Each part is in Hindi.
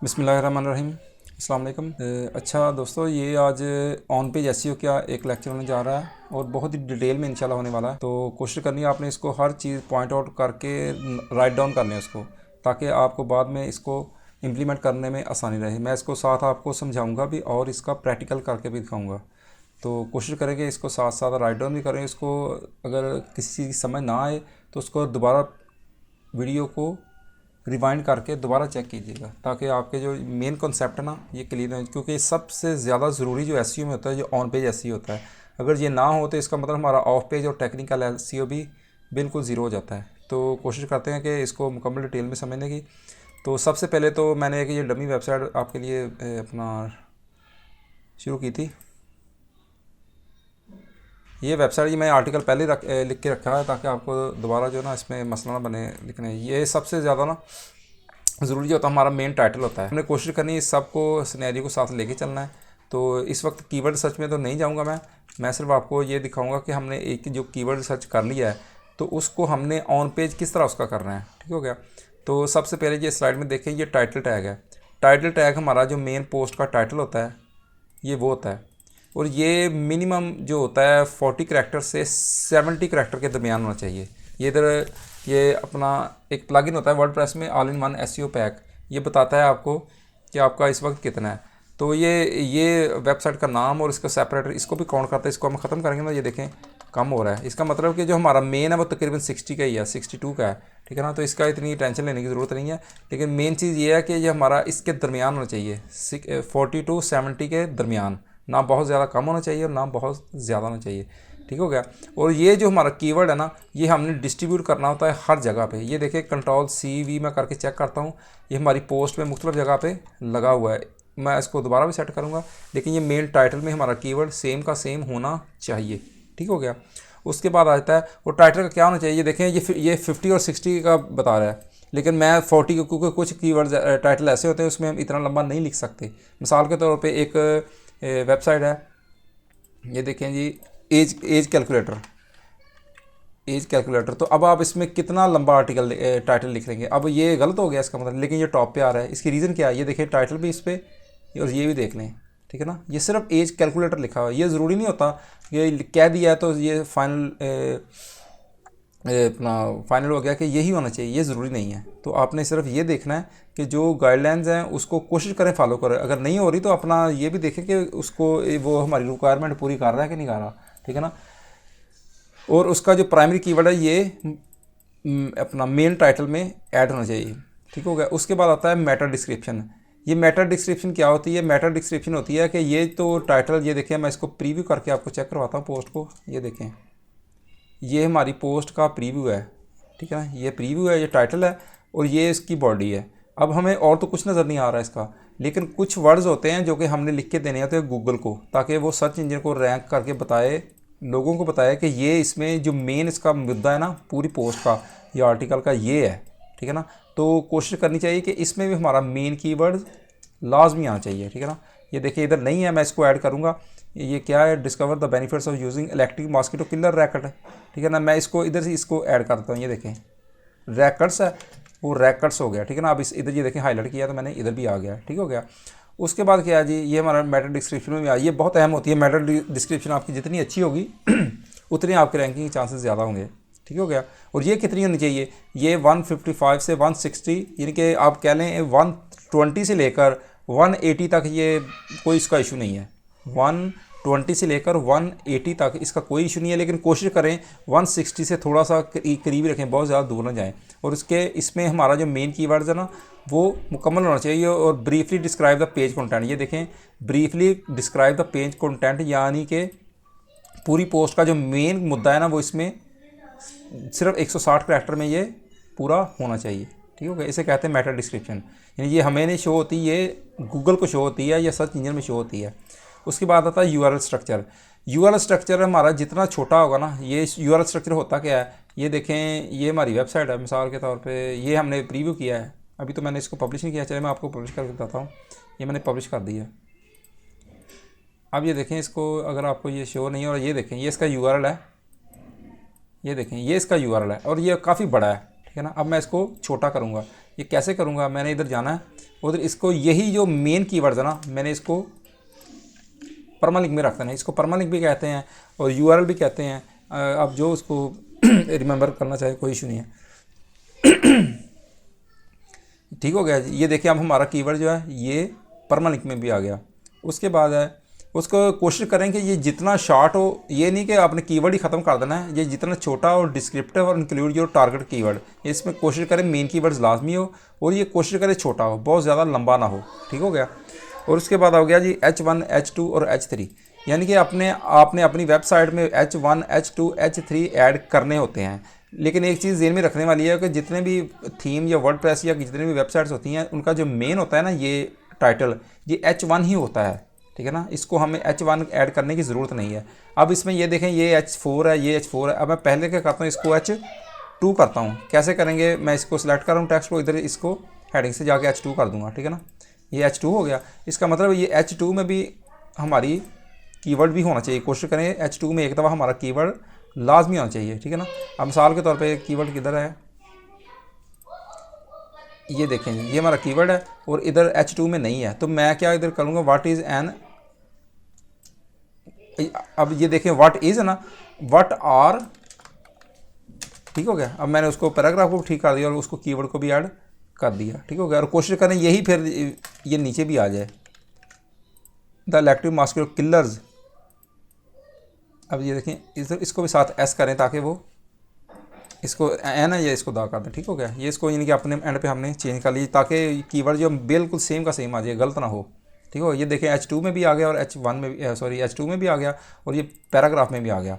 बिस्मिल्लाहिर्रहमानिर्रहीम। अस्सलाम वालेकुम। अच्छा दोस्तों, ये आज ऑन पेज एसईओ का एक लेक्चर होने जा रहा है और बहुत ही डिटेल में इंशाल्लाह होने वाला है। तो कोशिश करनी है आपने इसको हर चीज़ पॉइंट आउट करके राइट डाउन कर लें उसको, ताकि आपको बाद में इसको इम्प्लीमेंट करने में आसानी रहे। मैं इसको साथ आपको समझाऊंगा भी और इसका प्रैक्टिकल करके भी दिखाऊंगा। तो कोशिश करेंगे इसको साथ साथ राइट डाउन भी करें इसको। अगर किसी चीज़ की समझ ना आए तो उसको दोबारा वीडियो को रिवाइंड करके दोबारा चेक कीजिएगा, ताकि आपके जो मेन कॉन्सेप्ट है ना ये क्लियर हो। क्योंकि सबसे ज़्यादा ज़रूरी जो एसईओ में होता है, जो ऑन पेज एसईओ होता है, अगर ये ना हो तो इसका मतलब हमारा ऑफ पेज और टेक्निकल एसईओ भी बिल्कुल ज़ीरो हो जाता है। तो कोशिश करते हैं कि इसको मुकम्मल डिटेल में समझने की। तो सबसे पहले तो मैंने एक ये डमी वेबसाइट आपके लिए अपना शुरू की थी। ये वेबसाइट मैं आर्टिकल पहले लिख के रखा है, ताकि आपको दोबारा जो ना इसमें मसला ना बने लिखने। ये सबसे ज़्यादा ना ज़रूरी होता है, हमारा मेन टाइटल होता है। हमने कोशिश करनी है इस सब को सिनेरियो को साथ लेके चलना है। तो इस वक्त कीवर्ड सर्च में तो नहीं जाऊंगा मैं सिर्फ आपको ये दिखाऊंगा कि हमने एक जो कीवर्ड सर्च कर लिया है तो उसको हमने ऑन पेज किस तरह उसका करना है। ठीक हो गया। तो सबसे पहले ये स्लाइड में देखें, ये टाइटल टैग है। टाइटल टैग हमारा जो मेन पोस्ट का टाइटल होता है ये वो होता है, और ये मिनिमम जो होता है 40 करैक्टर से 70 करैक्टर के दरमियान होना चाहिए। ये इधर ये अपना एक प्लगइन होता है वर्डप्रेस में, all in one SEO pack. ये बताता है आपको कि आपका इस वक्त कितना है। तो ये वेबसाइट का नाम और इसका सेपरेटर, इसको भी काउंट करते हैं। इसको हम ख़त्म करेंगे ना, ये देखें कम हो रहा है। इसका मतलब कि जो हमारा मेन है वो तकरीबन 60 का ही है, 62 का है। ठीक है ना। तो इसका इतनी टेंशन लेने की ज़रूरत नहीं है। लेकिन मेन चीज़ ये है कि ये हमारा इसके दरमियान होना चाहिए, 40 to 70 के दरमियान। ना बहुत ज़्यादा कम होना चाहिए और ना बहुत ज़्यादा होना चाहिए। ठीक हो गया। और ये जो हमारा कीवर्ड है ना, ये हमने डिस्ट्रीब्यूट करना होता है हर जगह पे। ये देखिए Ctrl+C+V मैं करके चेक करता हूँ, ये हमारी पोस्ट में मुख्तलिफ जगह पे लगा हुआ है। मैं इसको दोबारा भी सेट करूँगा, लेकिन ये मेन टाइटल में हमारा कीवर्ड सेम का सेम होना चाहिए। ठीक हो गया। उसके बाद आता है वो टाइटल का क्या होना चाहिए। ये देखें ये 50 और 60 का बता रहा है, लेकिन मैं 40 क्योंकि कुछ कीवर्ड टाइटल ऐसे होते हैं उसमें हम इतना लंबा नहीं लिख सकते। मिसाल के तौर पे एक वेबसाइट है, ये देखें जी, एज कैलकुलेटर। तो अब आप इसमें कितना लंबा आर्टिकल टाइटल लिख लेंगे। अब ये गलत हो गया इसका मतलब, लेकिन ये टॉप पे आ रहा है। इसकी रीज़न क्या है, ये देखें टाइटल भी इस पर और ये भी देख लें। ठीक है ना। ये सिर्फ एज कैलकुलेटर लिखा हुआ है। ये ज़रूरी नहीं होता, ये कह दिया है तो ये अपना फाइनल हो गया कि यही होना चाहिए, ये ज़रूरी नहीं है। तो आपने सिर्फ ये देखना है कि जो गाइडलाइंस हैं उसको कोशिश करें फॉलो करें। अगर नहीं हो रही तो अपना ये भी देखें कि उसको वो हमारी रिक्वायरमेंट पूरी कर रहा है कि नहीं कर रहा। ठीक है ना। और उसका जो प्राइमरी कीवर्ड है ये अपना मेन टाइटल में ऐड होना चाहिए। ठीक हो गया। उसके बाद आता है मेटा डिस्क्रिप्शन। ये मेटा डिस्क्रिप्शन क्या होती है। मेटा डिस्क्रिप्शन होती है कि ये तो टाइटल, ये देखें मैं इसको प्रीव्यू करके आपको चेक करवाता हूँ पोस्ट को। ये देखें, ये हमारी पोस्ट का प्रीव्यू है। ठीक है ना। ये प्रीव्यू है, ये टाइटल है और ये इसकी बॉडी है। अब हमें और तो कुछ नज़र नहीं आ रहा है इसका, लेकिन कुछ वर्ड्स होते हैं जो कि हमने लिख के देने होते हैं गूगल को, ताकि वो सर्च इंजन को रैंक करके बताए, लोगों को बताए कि ये इसमें जो मेन इसका मुद्दा है ना पूरी पोस्ट का या आर्टिकल का ये है। ठीक है ना। तो कोशिश करनी चाहिए कि इसमें भी हमारा मेन कीवर्ड लाजमी आना चाहिए। ठीक है ना। ये देखिए इधर नहीं है, मैं इसको ऐड करूँगा। ये क्या है, discover the benefits of using electric mosquito killer racket है। ठीक है ना। मैं इसको इधर से इसको ऐड करता हूँ। ये देखें रैकेट्स है, वो रैकेट्स हो गया। ठीक है ना। अब इस इधर ये देखें हाईलाइट किया तो मैंने इधर भी आ गया। ठीक हो गया। उसके बाद क्या है जी, ये हमारा मेटा डिस्क्रिप्शन में भी ये बहुत अहम होती है। मेटा डिस्क्रिप्शन आपकी जितनी अच्छी होगी उतनी आपके रैंकिंग के चांसेस ज़्यादा होंगे। ठीक हो गया। और ये कितनी होनी चाहिए, ये 155 से 160, यानी कि आप कह लें 120 से लेकर 180 तक ये कोई इसका इशू नहीं है। 120 से लेकर 180 तक इसका कोई इशू नहीं है, लेकिन कोशिश करें 160 से थोड़ा सा करीब रखें, बहुत ज़्यादा दूर ना जाएं। और इसमें हमारा जो मेन कीवर्ड्स है ना वो मुकम्मल होना चाहिए। और briefly describe the page content, ये देखें briefly describe the page content, यानी कि पूरी पोस्ट का जो मेन मुद्दा है ना वो इसमें सिर्फ 160 करैक्टर में ये पूरा होना चाहिए। ठीक हो गया। इसे कहते हैं मेटा डिस्क्रिप्शन, यानी ये हमें नहीं शो होती, ये गूगल को शो होती है या सर्च इंजन में शो होती है। उसके बाद आता है यूआरएल स्ट्रक्चर। यूआरएल स्ट्रक्चर हमारा जितना छोटा होगा ना, ये यूआरएल स्ट्रक्चर होता क्या है, ये देखें ये हमारी वेबसाइट है मिसाल के तौर पे, ये हमने प्रीव्यू किया है, अभी तो मैंने इसको पब्लिश नहीं किया। चलिए मैं आपको पब्लिश करके बताता हूँ। ये मैंने पब्लिश कर दिया। अब ये देखें इसको, अगर आपको ये शो नहीं हो रहा, ये देखें ये इसका यूआरएल है, ये देखें ये इसका यूआरएल है और ये काफ़ी बड़ा है। ठीक है ना। अब मैं इसको छोटा करूँगा। ये कैसे करूँगा, मैंने इधर जाना है उधर इसको यही जो मेन कीवर्ड्स है ना, मैंने इसको परमालिंक में रखते हैं, इसको परमालिंक भी कहते हैं और यूआरएल भी कहते हैं। आप जो उसको रिमेंबर करना चाहे कोई इशू नहीं है। ठीक हो गया जी। ये देखिए अब हमारा कीवर्ड जो है ये परमालिंक में भी आ गया। उसके बाद है उसको कोशिश करें कि ये जितना शॉर्ट हो, ये नहीं कि आपने कीवर्ड ही ख़त्म कर देना है, ये जितना छोटा और डिस्क्रिप्टिव और इंक्लूड योर टारगेट कीवर्ड, इसमें कोशिश करें मेन कीवर्ड्स लाजमी हो और ये कोशिश करें छोटा हो, बहुत ज़्यादा लंबा ना हो। ठीक हो गया। और उसके बाद हो गया जी H1, H2 और H3, यानी कि आपने अपनी वेबसाइट में H1, H2, H3 ऐड करने होते हैं। लेकिन एक चीज़ ज़हन में रखने वाली है कि जितने भी थीम या वर्डप्रेस या जितने भी वेबसाइट्स होती हैं उनका जो मेन होता है ना ये टाइटल, ये H1 ही होता है। ठीक है ना, इसको हमें H1 ऐड करने की ज़रूरत नहीं है। अब इसमें ये देखें ये H4 है, ये H4 है। अब मैं पहले क्या करता हूँ, इसको H2 करता हूँ। कैसे करेंगे, मैं इसको सिलेक्ट कर रहा हूँ टेक्स्ट को, इधर इसको हेडिंग से जाके H2 कर दूँगा। ठीक है ना, ये H2 हो गया। इसका मतलब ये H2 में भी हमारी कीवर्ड भी होना चाहिए। कोशिश करें H2 में एक दफ़ा हमारा कीवर्ड लाजमी होना चाहिए। ठीक है ना, अब मिसाल के तौर पे कीवर्ड किधर है, ये देखें ये हमारा कीवर्ड है और इधर H2 में नहीं है, तो मैं क्या इधर करूँगा व्हाट इज़ एन, अब ये देखें व्हाट इज़ है ना, व्हाट आर। ठीक हो गया। अब मैंने उसको पैराग्राफ को ठीक कर दिया और उसको कीवर्ड को भी ऐड कर दिया। ठीक हो गया। और कोशिश करें यही फिर ये नीचे भी आ जाए, द इलेक्ट्रिक मॉस्किटो किलर्स। अब ये देखें इधर इसको भी साथ एस करें ताकि वो इसको एन है या इसको दा कर दें। ठीक हो गया। ये इसको यानी कि अपने एंड पे हमने चेंज कर लिया ताकि कीवर्ड जो बिल्कुल सेम का सेम आ जाए, गलत ना हो। ठीक हो, ये देखें H2 में भी आ गया और H1 में भी, सॉरी H2 में भी आ गया और ये पैराग्राफ में भी आ गया।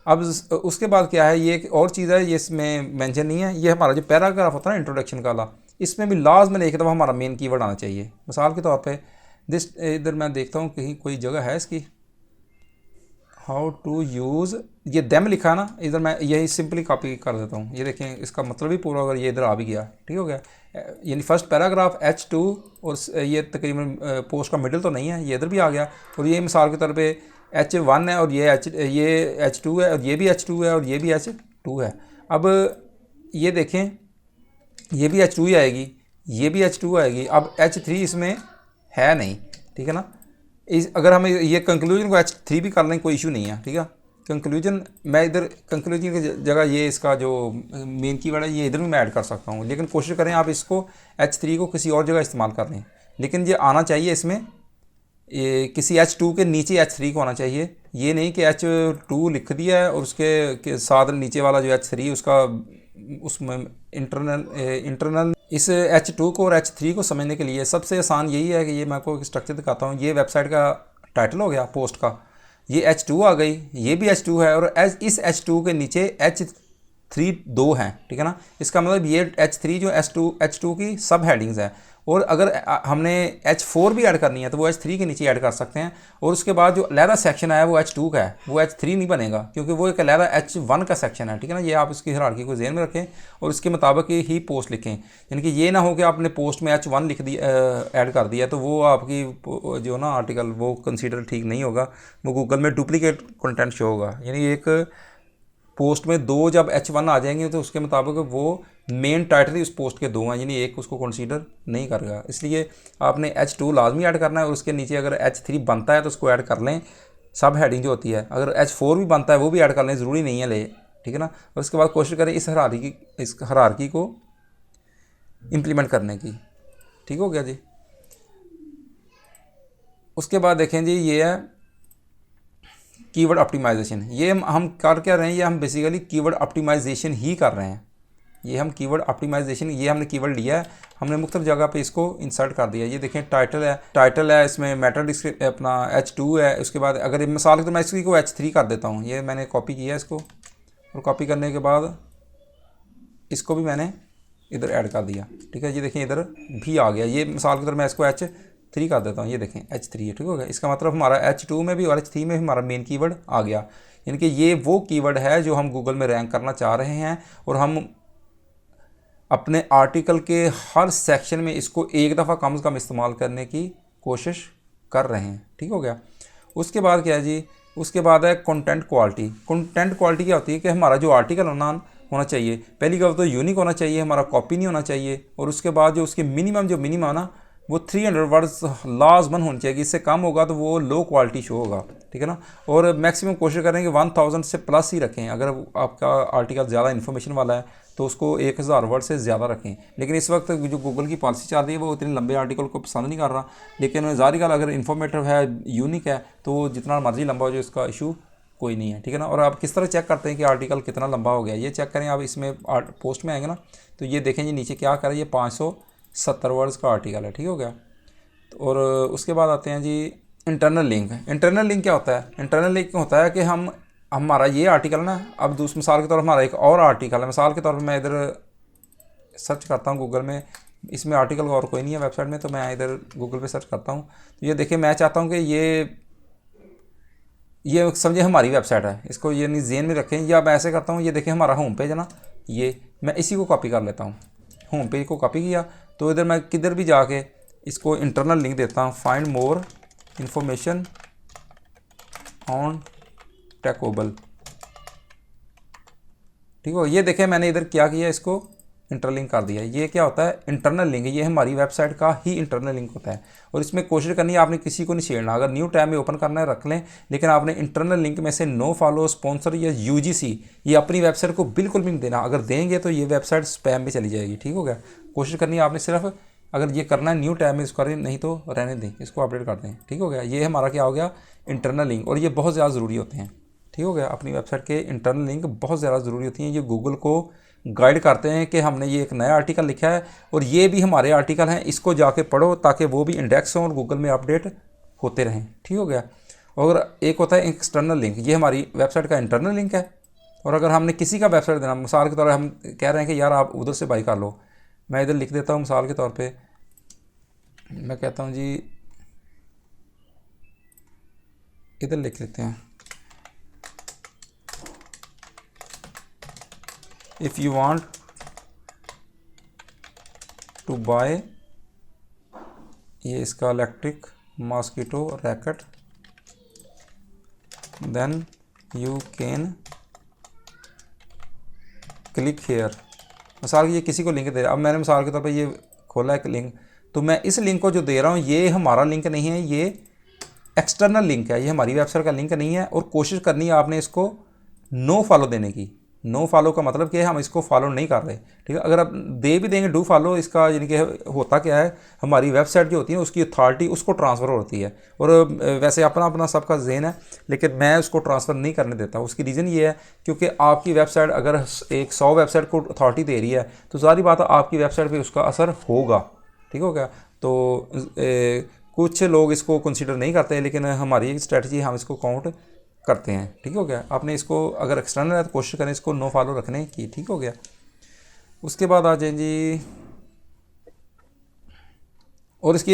अब उसके बाद क्या है, ये एक और चीज़ है, ये इसमें मेंशन नहीं है, ये हमारा जो पैराग्राफ होता है ना इंट्रोडक्शन वाला, इसमें भी लाजमन एक दफ़ा हमारा मेन कीवर्ड आना चाहिए। मिसाल के तौर पे दिस, इधर मैं देखता हूँ कहीं कोई जगह है इसकी, हाउ टू यूज़, ये देम लिखा है ना, इधर मैं यही सिंपली कॉपी कर देता हूँ। ये देखें इसका मतलब भी पूरा अगर ये इधर आ भी गया। ठीक हो गया। यानी फर्स्ट पैराग्राफ H2 और ये तकरीबन पोस्ट का मिडिल तो नहीं है, ये इधर भी आ गया। और ये मिसाल के तौर पे H1 है और ये H2 है और ये भी H2 है और ये भी H2 है। अब ये देखें ये भी H2 ही आएगी, ये भी H2 आएगी। अब H3 इसमें है नहीं। ठीक है ना, अगर हम ये कंक्लूजन को H3 भी कर लें कोई इशू नहीं है। ठीक है, कंक्लूजन मैं इधर कंक्लूजन की जगह ये इसका जो मेन कीवर्ड है ये इधर भी मैं ऐड कर सकता हूँ, लेकिन कोशिश करें आप इसको H3 को किसी और जगह इस्तेमाल कर लें। लेकिन ये आना चाहिए इसमें, ये किसी H2 के नीचे H3 को आना चाहिए। ये नहीं कि H2 लिख दिया है और उसके साथ नीचे वाला जो H3 उसका उसमें इंटरनल इस H2 को और H3 को समझने के लिए सबसे आसान यही है कि ये मैं आपको स्ट्रक्चर दिखाता हूँ। ये वेबसाइट का टाइटल हो गया पोस्ट का, ये H2 आ गई, ये भी H2 है और इस H2 के नीचे H3 दो हैं। ठीक है ना, इसका मतलब ये H3 जो H2 की सब हेडिंग्स है। और अगर हमने H4 भी ऐड करनी है तो वो H3 के नीचे ऐड कर सकते हैं। और उसके बाद जो अलहदा सेक्शन है वो H2 का है, वो H3 नहीं बनेगा क्योंकि वो एक अलहदा H1 का सेक्शन है। ठीक है ना, ये आप इसकी हायरार्की को ज़हन में रखें और इसके मुताबिक ही पोस्ट लिखें। यानी कि ये ना हो कि आपने पोस्ट में H1 लिख दिया, ऐड कर दिया, तो वो आपकी जो ना आर्टिकल वो कंसीडर ठीक नहीं होगा, वो गूगल में डुप्लीकेट कंटेंट शो होगा। यानी एक पोस्ट में दो जब H1 आ जाएंगे तो उसके मुताबिक वो मेन टाइटल ही उस पोस्ट के दो हैं, यानी एक उसको कंसीडर नहीं करेगा। इसलिए आपने H2 लाजमी ऐड करना है और उसके नीचे अगर H3 बनता है तो उसको ऐड कर लें, सब हेडिंग जो होती है। अगर H4 भी बनता है वो भी ऐड कर लें, ज़रूरी नहीं है ले। ठीक है ना, और उसके बाद कोशिश करें इस हायरार्की को इम्प्लीमेंट करने की। ठीक हो गया जी। उसके बाद देखें जी ये है कीवर्ड ऑप्टिमाइजेशन। ये हम कर क्या रहे हैं, ये हम बेसिकली कीवर्ड ऑप्टिमाइजेशन ही कर रहे हैं। ये हम कीवर्ड ऑप्टिमाइजेशन, ये हमने कीवर्ड लिया है, हमने मुख्तलिफ जगह पे इसको इंसर्ट कर दिया। ये देखें टाइटल है इसमें मैटर डिस्क्रिप्ट अपना H2 है। उसके बाद अगर मिसाल तो मैं इसकी को H3 कर देता हूँ, ये मैंने कॉपी किया है इसको, और कॉपी करने के बाद इसको भी मैंने इधर ऐड कर दिया। ठीक है, ये देखें इधर भी आ गया। ये मिसाल के तौर मैं इसको H3 कर देता हूँ, ये देखें H3 है। ठीक हो गया, इसका मतलब हमारा H2 में भी और H3 में भी हमारा मेन कीवर्ड आ गया। यानी कि ये वो कीवर्ड है जो हम गूगल में रैंक करना चाह रहे हैं और हम अपने आर्टिकल के हर सेक्शन में इसको एक दफ़ा कम से कम इस्तेमाल करने की कोशिश कर रहे हैं। ठीक हो गया। उसके बाद क्या है जी, उसके बाद है कंटेंट क्वालिटी। कंटेंट क्वालिटी क्या होती है कि हमारा जो आर्टिकल होना चाहिए, पहली बात तो यूनिक होना चाहिए, हमारा कॉपी नहीं होना चाहिए। और उसके बाद जो उसके मिनिमम ना वो 300 वर्ड्स लाजमन होनी चाहिए, इससे कम होगा तो वो लो क्वालिटी शो होगा, ठीक है ना। और मैक्सिमम कोशिश करें कि 1000 से प्लस ही रखें। अगर आपका आर्टिकल ज़्यादा इन्फॉर्मेशन वाला है तो उसको 1000 वर्ड से ज़्यादा रखें। लेकिन इस वक्त जो गूगल की पॉलिसी चल रही है वो इतने लंबे आर्टिकल को पसंद नहीं कर रहा, लेकिन ज़ाहिर गल अगर इन्फॉर्मेटिव है, यूनिक है, तो वो जितना मर्जी लंबा हो जाए इसका इशू कोई नहीं है, ठीक है ना। और आप किस तरह चेक करते हैं कि आर्टिकल कितना लंबा हो गया, ये चेक करें आप। इसमें पोस्ट में आएंगे ना तो ये देखें जी नीचे क्या करें, ये 570 वर्ड्स का आर्टिकल है, ठीक हो गया। और उसके बाद आते हैं जी इंटरनल लिंक। इंटरनल लिंक क्या होता है? इंटरनल लिंक होता है कि हमारा ये आर्टिकल ना, अब दूसरी मिसाल के तौर पर हमारा एक और आर्टिकल है, मिसाल के तौर पर मैं इधर सर्च करता हूँ गूगल में, इसमें आर्टिकल और कोई नहीं है वेबसाइट में, तो मैं इधर गूगल पे सर्च करता हूँ। तो ये देखिए मैं चाहता हूँ कि ये समझे हमारी वेबसाइट है, इसको ये नहीं जेन में रखें। या मैं ऐसे करता हूँ, ये देखिए हमारा होम पेज है ना, ये मैं इसी को कॉपी कर लेता हूँ। होम पेज को कॉपी किया तो इधर मैं किधर भी जाके इसको इंटरनल लिंक देता हूँ, फाइंड मोर इंफॉर्मेशन ऑन टेकोबल, ठीक हो। ये देखें मैंने इधर क्या किया, इसको इंटरलिंक कर दिया। ये क्या होता है? Internal link. ये हमारी वेबसाइट का ही इंटरनल लिंक होता है। और इसमें कोशिश करनी है आपने किसी को नहीं छेड़ना। अगर न्यू टैब में ओपन करना है रख लें, लेकिन आपने इंटरनल लिंक में से नो फॉलो, स्पॉन्सर या यूजीसी ये अपनी वेबसाइट को बिल्कुल भी नहीं देना। अगर देंगे तो ये वेबसाइट स्पैम में चली जाएगी, ठीक हो गया। कोशिश करनी है आपने सिर्फ, अगर ये करना है न्यू टैब में इसको करें, नहीं तो रहने दें, इसको अपडेट कर दें, ठीक हो गया। ये हमारा क्या हो गया? Internal link. और ये बहुत ज़्यादा ज़रूरी होते हैं, ठीक हो गया। अपनी वेबसाइट के इंटरनल लिंक बहुत ज़्यादा ज़रूरी होती हैं। ये गूगल को गाइड करते हैं कि हमने ये एक नया आर्टिकल लिखा है और ये भी हमारे आर्टिकल हैं, इसको जाके पढ़ो ताकि वो भी इंडेक्स हों और गूगल में अपडेट होते रहें, ठीक हो गया। और एक होता है एक्सटर्नल लिंक, ये हमारी वेबसाइट का इंटरनल लिंक है। और अगर हमने किसी का वेबसाइट देना, मिसाल के तौर पर हम कह रहे हैं कि यार आप उधर से बाई कर लो, मैं इधर लिख देता हूँ मिसाल के तौर पर, मैं कहता हूँ जी इधर लिख लेते हैं, if you want to buy, ये इसका electric mosquito racket, then you can click here. मिसाल ये किसी को लिंक दे रहा, अब मैंने मिसाल के तौर पे ये खोला एक लिंक, तो मैं इस लिंक को जो दे रहा हूँ ये हमारा लिंक नहीं है, ये एक्सटर्नल लिंक है, ये हमारी वेबसाइट का लिंक नहीं है। और कोशिश करनी है आपने इसको नो फॉलो देने की। नो फॉलो का मतलब क्या है? हम इसको फॉलो नहीं कर रहे, ठीक है। अगर आप दे भी देंगे डू फॉलो, इसका यानी कि होता क्या है, हमारी वेबसाइट जो होती है उसकी अथॉरिटी उसको ट्रांसफ़र होती है। और वैसे अपना अपना सबका ज़हन है, लेकिन मैं उसको ट्रांसफ़र नहीं करने देता। उसकी रीज़न ये है क्योंकि आपकी वेबसाइट अगर एक 100 वेबसाइट को अथॉरिटी दे रही है तो सारी बात है आपकी वेबसाइट पर उसका असर होगा, ठीक हो गया। तो कुछ लोग इसको कंसीडर नहीं करते, लेकिन हमारी स्ट्रेटजी हम इसको काउंट करते हैं, ठीक हो गया। आपने इसको अगर एक्सटर्नल है तो कोशिश करें इसको नो फॉलो रखने की, ठीक हो गया। उसके बाद आ जाए जी, और इसकी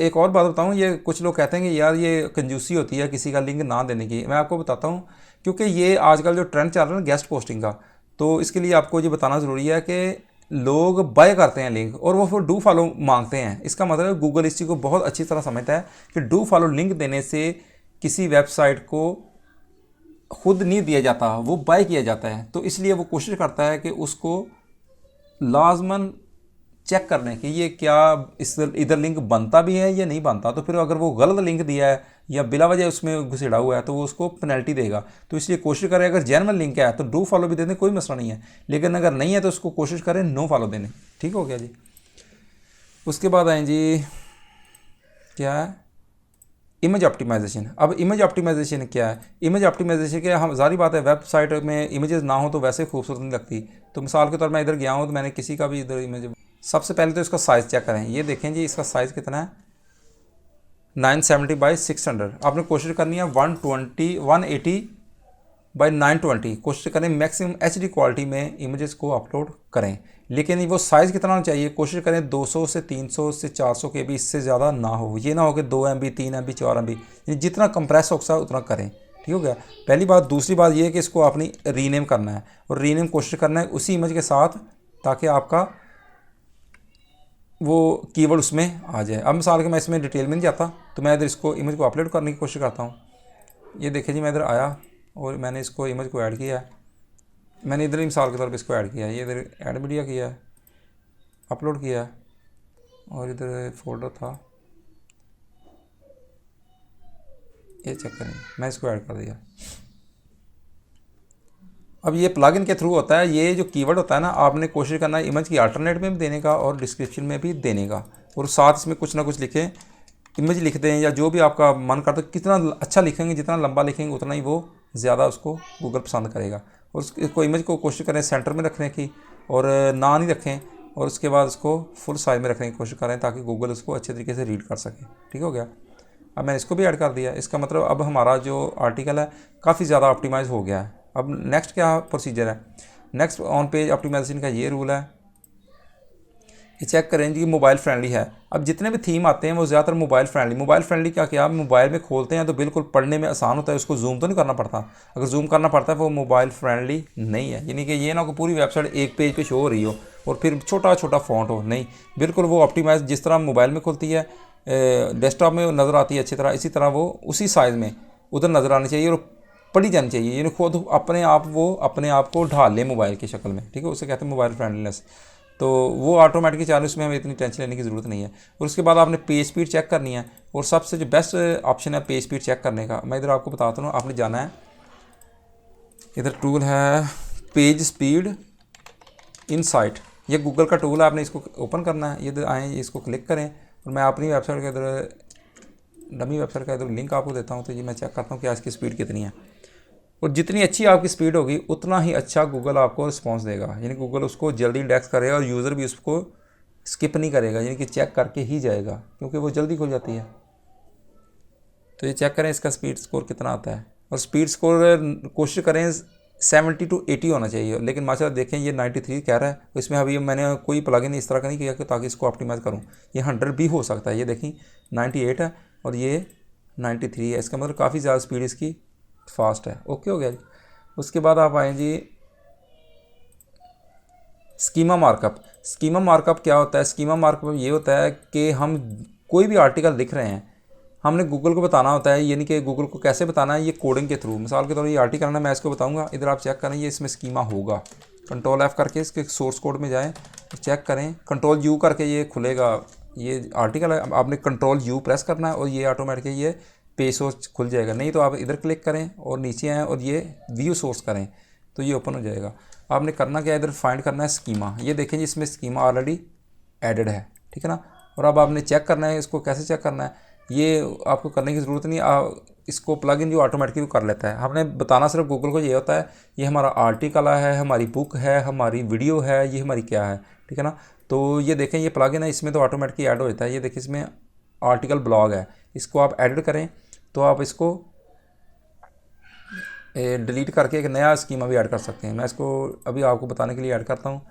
एक और बात बताऊं, ये कुछ लोग कहते हैं कि यार ये कंजूसी होती है किसी का लिंक ना देने की। मैं आपको बताता हूं, क्योंकि ये आजकल जो ट्रेंड चल रहा है ना गेस्ट पोस्टिंग का, तो इसके लिए आपको ये बताना ज़रूरी है कि लोग बाय करते हैं लिंक और वो फिर डू फॉलो मांगते हैं। इसका मतलब गूगल इस चीज़ को बहुत अच्छी तरह समझता है कि डू फॉलो लिंक देने से किसी वेबसाइट को खुद नहीं दिया जाता, वो बाय किया जाता है। तो इसलिए वो कोशिश करता है कि उसको लाजमन चेक करने कि ये क्या इस इधर लिंक बनता भी है या नहीं बनता। तो फिर अगर वो गलत लिंक दिया है या बिला वजह उसमें घुसेड़ा हुआ है तो वो उसको पेनल्टी देगा। तो इसलिए कोशिश करें अगर जेन्युइन लिंक है तो डू फॉलो भी दे दें, कोई मसला नहीं है, लेकिन अगर नहीं है तो उसको कोशिश करें नो फॉलो देने, ठीक हो गया जी। उसके बाद आए जी क्या है, इमेज ऑप्टिमाइजेशन। अब इमेज ऑप्टिमाइजेशन क्या है? इमेज ऑप्टिमाइजेशन क्या, हम जारी बात है वेबसाइट में इमेजेस ना हो तो वैसे खूबसूरत नहीं लगती। तो मिसाल के तौर मैं इधर गया हूँ तो मैंने किसी का भी इधर इमेज, सबसे पहले तो इसका साइज़ चेक करें। ये देखें जी इसका साइज़ कितना है, 970x600। आपने कोशिश करनी है 180x920 कोशिश करें मैक्सिमम HD क्वालिटी में इमेजेस को अपलोड करें। लेकिन वो साइज़ कितना होना चाहिए? कोशिश करें 200 से 300 से 400 के भी, इससे ज़्यादा ना हो। ये ना हो कि 2 MB 3 MB 4 MB, जितना कंप्रेस हो सकता है उतना करें, ठीक हो गया। पहली बात। दूसरी बात ये है कि इसको आपने रीनेम करना है, और रीनेम कोशिश करना है उसी इमेज के साथ ताकि आपका वो कीवर्ड उसमें आ जाए। अब मिसाल के मैं इसमें डिटेल में नहीं जाता, तो मैं इधर इसको इमेज को अपलोड करने की कोशिश करता हूँ। ये देखिए जी मैं इधर आया और मैंने इसको इमेज को ऐड किया है। मैंने इधर ही मिसाल के तौर पे इसको ऐड किया है, ये इधर ऐड मीडिया किया है, अपलोड किया है, और इधर फोल्डर था, ये चेक करें, मैं इसको ऐड कर दिया। अब ये प्लगइन के थ्रू होता है, ये जो कीवर्ड होता है ना, आपने कोशिश करना है इमेज की अल्टरनेट में भी देने का और डिस्क्रिप्शन में भी देने का, और साथ इसमें कुछ ना कुछ लिखें, इमेज लिख दें या जो भी आपका मन करता है। कितना अच्छा लिखेंगे, जितना लंबा लिखेंगे उतना ही वो ज़्यादा उसको गूगल पसंद करेगा। और उसको इमेज को कोशिश करें सेंटर में रखने की, और ना नहीं रखें, और उसके बाद उसको फुल साइज में रखने की कोशिश करें ताकि गूगल उसको अच्छे तरीके से रीड कर सके। ठीक हो गया। अब मैंने इसको भी ऐड कर दिया। इसका मतलब अब हमारा जो आर्टिकल है काफ़ी ज़्यादा ऑप्टिमाइज़ हो गया है। अब नेक्स्ट क्या प्रोसीजर है, नेक्स्ट ऑन पेज ऑप्टिमाइजेशन का ये रूल है, ये चेक करें जी मोबाइल फ्रेंडली है। अब जितने भी थीम आते हैं वो ज़्यादातर मोबाइल फ्रेंडली क्या किया, आप मोबाइल में खोलते हैं तो बिल्कुल पढ़ने में आसान होता है, उसको जूम तो नहीं करना पड़ता। अगर जूम करना पड़ता है वो मोबाइल फ्रेंडली नहीं है। यानी कि ये ना को पूरी वेबसाइट एक पेज पे शो हो रही हो और फिर छोटा छोटा फॉन्ट हो, नहीं, बिल्कुल वो ऑप्टिमाइज जिस तरह मोबाइल में खुलती है, डेस्कटॉप में नज़र आती है अच्छी तरह, इसी तरह वो उसी साइज़ में उधर नज़र आनी चाहिए और पढ़ी जानी चाहिए। यानी खुद अपने आप वो अपने आप को ढाल ले मोबाइल की शक्ल में। ठीक है, उसे कहते हैं मोबाइल फ्रेंडलीनेस। तो वो ऑटोमेटिकली चालू, उसमें हमें इतनी टेंशन लेने की ज़रूरत नहीं है। और उसके बाद आपने पेज स्पीड चेक करनी है, और सबसे जो बेस्ट ऑप्शन है पेज स्पीड चेक करने का, मैं इधर आपको बताता हूँ। आपने जाना है, इधर टूल है पेज स्पीड इनसाइट, ये गूगल का टूल है, आपने इसको ओपन करना है। इधर आएँ, इसको क्लिक करें, और मैं अपनी वेबसाइट का इधर डमी वेबसाइट का इधर लिंक आपको देता हूँ। तो ये मैं चेक करता हूँ कि आज की स्पीड कितनी है, और जितनी अच्छी आपकी स्पीड होगी उतना ही अच्छा गूगल आपको रिस्पांस देगा। यानी गूगल उसको जल्दी इंडेक्स करेगा और यूज़र भी उसको स्किप नहीं करेगा, यानी कि चेक करके ही जाएगा, क्योंकि वो जल्दी खुल जाती है। तो ये चेक करें इसका स्पीड स्कोर कितना आता है, और स्पीड स्कोर कोशिश करें 70 to 80 होना चाहिए। लेकिन माशाल्लाह देखें ये 93 कह रहा है, तो इसमें अभी मैंने कोई प्लगइन इस तरह का नहीं किया कि ताकि इसको ऑप्टिमाइज़ करूँ। ये 100 भी हो सकता है, ये देखें 98 है और ये 93 है, इसका मतलब काफ़ी ज़्यादा स्पीड इसकी फास्ट है। ओके हो गया जी। उसके बाद आप आएँ जी स्कीमा मार्कअप। स्कीमा मार्कअप क्या होता है, स्कीमा मार्कअप ये होता है कि हम कोई भी आर्टिकल लिख रहे हैं, हमने गूगल को बताना होता है। यानी कि गूगल को कैसे बताना है, ये कोडिंग के थ्रू। मिसाल के तौर पर ये आर्टिकल है, मैं इसको बताऊंगा, इधर आप चेक करें, ये इसमें स्कीमा होगा। कंट्रोल F करके इसके सोर्स कोड में जाएं, चेक करें, कंट्रोल U करके ये खुलेगा, ये आर्टिकल है। आपने कंट्रोल U प्रेस करना है और ये ऑटोमेटिकली ये पेज सोर्स खुल जाएगा। नहीं तो आप इधर क्लिक करें और नीचे आएँ और ये व्यू सोर्स करें तो ये ओपन हो जाएगा। आपने करना क्या है, इधर फाइंड करना है स्कीमा। ये देखें जी इसमें स्कीमा ऑलरेडी एडेड है, ठीक है ना। और अब आपने चेक करना है, इसको कैसे चेक करना है ये आपको करने की ज़रूरत नहीं, इसको प्लगइन जो ऑटोमेटिकली कर लेता है। हमने बताना सिर्फ गूगल को ये होता है, ये हमारा आर्टिकल है, हमारी बुक है, हमारी वीडियो है, ये हमारी क्या है, ठीक है ना। तो ये देखें ये प्लगइन है, इसमें तो ऑटोमेटिकली ऐड हो जाता है। ये देखिए इसमें आर्टिकल ब्लॉग है, इसको आप एडिट करें तो आप इसको डिलीट करके एक नया स्कीमा भी ऐड कर सकते हैं। मैं इसको अभी आपको बताने के लिए ऐड करता हूँ,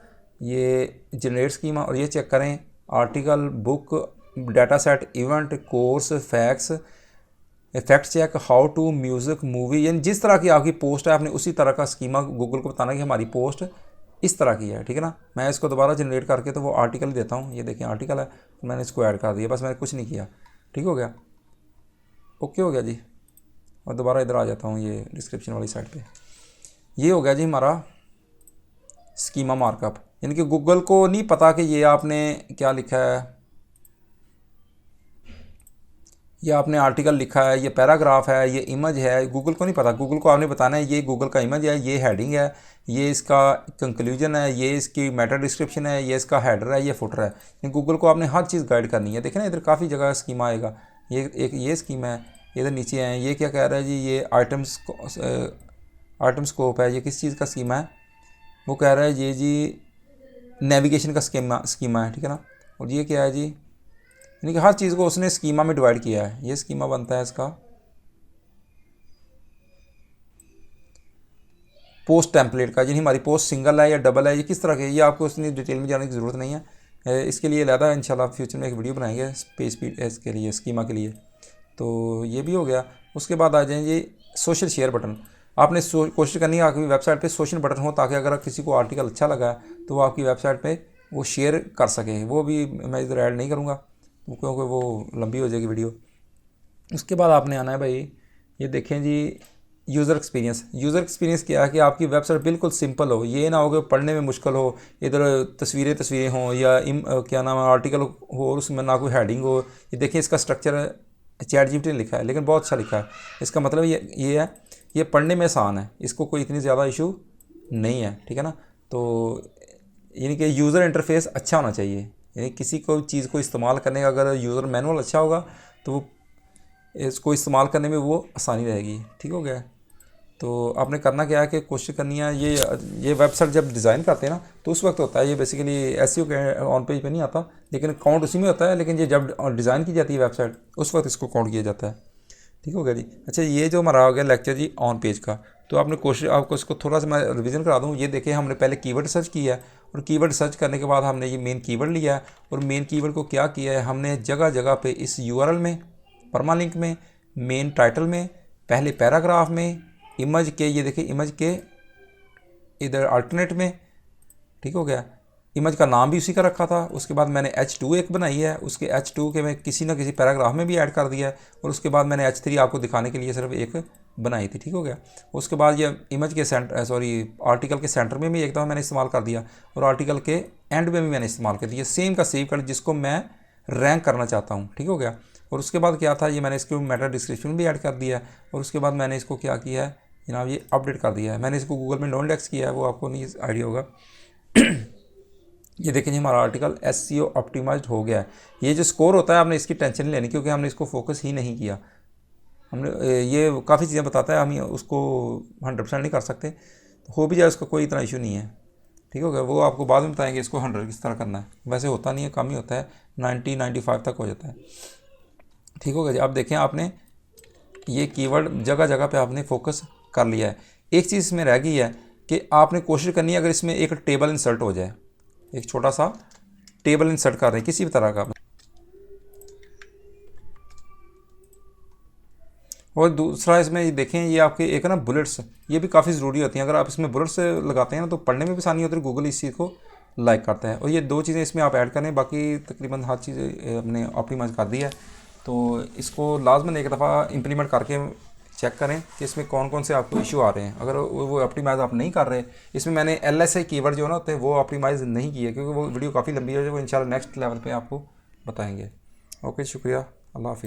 ये जनरेट स्कीमा। और ये चेक करें article, book, data set, event, course, facts, effect check, how to, music, movie. यानी जिस तरह की आपकी पोस्ट है आपने उसी तरह का स्कीमा गूगल को बताना कि हमारी पोस्ट इस तरह की है, ठीक है ना। मैं इसको दोबारा जनरेट करके तो वो आर्टिकल ही देता हूँ। ये देखें आर्टिकल है, तो मैंने इसको ऐड कर दिया, बस मैंने कुछ नहीं किया। ठीक हो गया, ओके हो गया जी। और दोबारा इधर आ जाता हूँ ये डिस्क्रिप्शन वाली साइड पे। ये हो गया जी हमारा स्कीमा मार्कअप। यानी कि गूगल को नहीं पता कि ये आपने क्या लिखा है, ये आपने आर्टिकल लिखा है, ये पैराग्राफ है, ये इमेज है, गूगल को नहीं पता। गूगल को आपने बताना है ये गूगल का इमेज है, ये हेडिंग है, ये इसका कंक्लूजन है, ये इसकी मेटा डिस्क्रिप्शन है, ये इसका हेडर है, ये फुटर है। गूगल को आपने हर चीज़ गाइड करनी है। देखें ना इधर काफ़ी जगह स्कीमा आएगा, ये एक ये स्कीम है, इधर नीचे आए, ये क्या कह रहा है जी, ये आइटम स्कोप है, ये किस चीज़ का स्कीमा है, वो कह रहा है ये जी नेविगेशन का स्कीमा है, ठीक है ना। और ये क्या है जी, यानी कि हर चीज़ को उसने स्कीमा में डिवाइड किया है। ये स्कीमा बनता है इसका पोस्ट टेम्पलेट का, यानी हमारी पोस्ट सिंगल है या डबल है, ये किस तरह के, ये आपको उसने डिटेल में जाने की ज़रूरत नहीं है। इसके लिए लादा इंशाल्लाह फ्यूचर में एक वीडियो बनाएंगे पेज स्पीड इसके लिए, स्कीमा के लिए। तो ये भी हो गया। उसके बाद आ जाएंगे सोशल शेयर बटन। आपने कोशिश करनी है आपकी वेबसाइट पे सोशल बटन हो, ताकि अगर किसी को आर्टिकल अच्छा लगा तो वो आपकी वेबसाइट पे वो शेयर कर सके। वो भी मैं इधर ऐड नहीं करूँगा क्योंकि वो लंबी हो जाएगी वीडियो। उसके बाद आपने आना है भाई, ये देखें जी यूज़र एक्सपीरियंस क्या है कि आपकी वेबसाइट बिल्कुल सिंपल हो, ये ना हो कि पढ़ने में मुश्किल हो, इधर तस्वीरें हों या क्या नाम है आर्टिकल हो और उसमें ना कोई हेडिंग हो। ये देखिए इसका स्ट्रक्चर है, ChatGPT ने लिखा है लेकिन बहुत अच्छा लिखा है। इसका मतलब ये है, ये पढ़ने में आसान है, इसको कोई इतनी ज़्यादा इशू नहीं है, ठीक है ना। तो यानी कि यूज़र इंटरफेस अच्छा होना चाहिए, यानी किसी को चीज़ को इस्तेमाल करने का अगर यूज़र मैनुअल अच्छा होगा तो वो इसको इस्तेमाल करने में वो आसानी रहेगी। ठीक हो गया। तो आपने करना क्या है कि कोशिश करनी है, ये वेबसाइट जब डिज़ाइन करते हैं ना तो उस वक्त होता है, ये बेसिकली एसईओ के ऑन पेज पे नहीं आता, लेकिन काउंट उसी में होता है। लेकिन ये जब डिज़ाइन की जाती है वेबसाइट उस वक्त इसको काउंट किया जाता है। ठीक हो गया जी। अच्छा, ये जो हमारा हो गया लेक्चर जी ऑन पेज का, तो आपने कोशिश, आपको इसको थोड़ा सा मैं रिवीजन करा दूँ। ये देखिए हमने पहले कीवर्ड सर्च किया है और कीवर्ड सर्च करने के बाद हमने ये मेन कीवर्ड लिया है और मेन कीवर्ड को क्या किया है हमने जगह जगह पे इस यूआरएल में, परमालिंक में, मेन टाइटल में, पहले पैराग्राफ में, इमेज के, ये देखिए इमेज के इधर अल्टरनेट में, ठीक हो गया, इमेज का नाम भी उसी का रखा था। उसके बाद मैंने H2 एक बनाई है, उसके H2 के मैं किसी ना किसी पैराग्राफ में भी ऐड कर दिया है और उसके बाद मैंने H3 आपको दिखाने के लिए सिर्फ एक बनाई थी। ठीक हो गया। उसके बाद ये इमेज के आर्टिकल के सेंटर में भी एक दफ़ा मैंने इस्तेमाल कर दिया और आर्टिकल के एंड में भी मैंने इस्तेमाल कर दिया, सेम का सेव कर जिसको मैं रैंक करना चाहता हूँ। ठीक हो गया। और उसके बाद क्या था, ये मैंने इसको मेटा डिस्क्रिप्शन भी ऐड कर दिया है और उसके बाद मैंने इसको क्या किया है जनाब, ये अपडेट कर दिया है। मैंने इसको गूगल में नो इंडेक्स किया है, वो आपको नहीं आइडिया होगा। ये देखें जी हमारा आर्टिकल SEO ऑप्टिमाइज्ड हो गया है। ये जो स्कोर होता है आपने इसकी टेंशन नहीं लेनी, क्योंकि हमने इसको फोकस ही नहीं किया। हमने ये काफ़ी चीज़ें बताता है, हम उसको 100% नहीं कर सकते, हो भी जाए उसका कोई इतना इशू नहीं है। ठीक हो गया। वो आपको बाद में बताएंगे इसको 100 किस तरह करना है। वैसे होता नहीं है, कम ही होता है, 90-95 तक हो जाता है। ठीक हो गया जी। अब देखें आपने ये कीवर्ड जगह जगह पे आपने फोकस कर लिया है। एक चीज़ इसमें रह गई है कि आपने कोशिश करनी है अगर इसमें एक टेबल इंसर्ट हो जाए, एक छोटा सा टेबल इंसर्ट कर रहे हैं किसी भी तरह का। और दूसरा इसमें ये देखें, ये आपके एक ना बुलेट्स, ये भी काफ़ी ज़रूरी होती हैं। अगर आप इसमें बुलेट्स लगाते हैं ना तो पढ़ने में भी आसानी होती है, गूगल इस चीज़ को लाइक करता है। और ये दो चीज़ें इसमें आप ऐड करें, बाकी तकरीबन हर चीज़ हमने ऑप्टिमाइज़ कर दी है। तो इसको लाजमन एक दफ़ा इम्प्लीमेंट करके चेक करें कि इसमें कौन कौन से आपको इशू आ रहे हैं। अगर वो ऑप्टिमाइज़ आप नहीं कर रहे, इसमें मैंने LSI कीवर्ड जो ना होते हैं वो ऑप्टिमाइज़ नहीं किए, क्योंकि वो वीडियो काफ़ी लंबी है, वो इंशाल्लाह नेक्स्ट लेवल पे आपको बताएंगे। ओके, शुक्रिया, अल्लाह हाफिज़।